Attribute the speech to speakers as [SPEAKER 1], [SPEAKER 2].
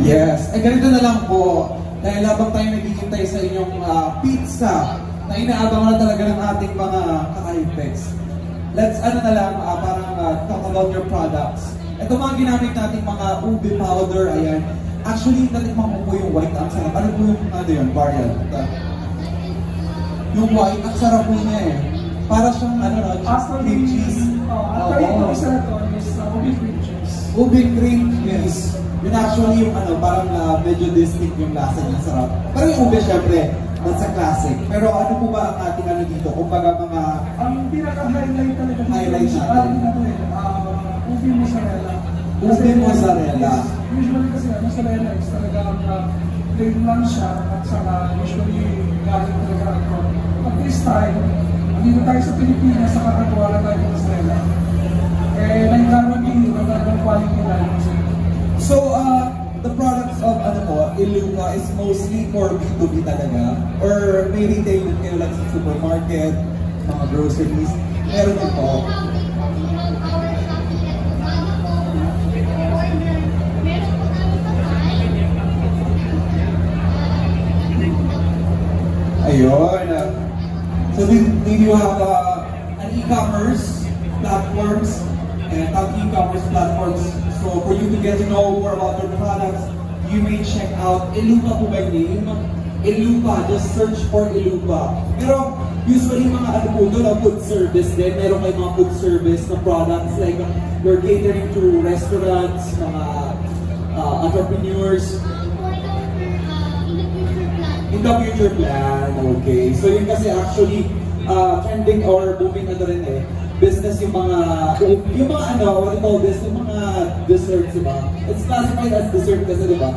[SPEAKER 1] Yes, ay ganito na lang po. Dahil habang tayo naghihintay sa inyong pizza na inaabangan na talaga ng ating mga ka-Hypex. Let's na lang, parang talk about your products. Ito mga ginamit nating mga ube powder, ayan. Actually, natikman ko po yung white, ang sarap. Ano po yung, variant? Yung white, ang sarap po niya eh. Para siyang, cream cheese.
[SPEAKER 2] Ang isa na to is ube cream cheese.
[SPEAKER 1] Ube cream cheese. Yun actually yung parang medyo distinct yung lasa niya, sarap. Pero yung ube, syempre, that's a classic. Pero ano po ba ang ating dito? Kung baga mga...
[SPEAKER 2] Ang pinaka-highlight talaga dito.
[SPEAKER 1] Highlight natin.
[SPEAKER 2] Ube mozzarella.
[SPEAKER 1] Ube mozzarella.
[SPEAKER 2] Usually kasi mozzarella is talagang plain lang siya at saka usually galing talaga ako. At this time, dito tayo sa Pilipinas sa kakagawa na tayo ng mozzarella. Nagkaroon din yung magandang quality na yun.
[SPEAKER 1] So, the products of Iluka is mostly for B2B talaga? Or may retail din kayo like sa supermarket, mga groceries? Meron din po. Ayun. So did you have an e-commerce platforms and e-commerce platforms? So for you to get to know more about your products, you may check out Iluka po by name. Iluka, just search for Iluka. Pero usually mga po doon, food service din. Meron kayo mga food service na products like you're catering to restaurants, mga entrepreneurs. In the future plan, okay. So yun kasi actually trending or booming rin business yung mga what do you call this, yung mga desserts, diba? It's classified as dessert kasi, diba?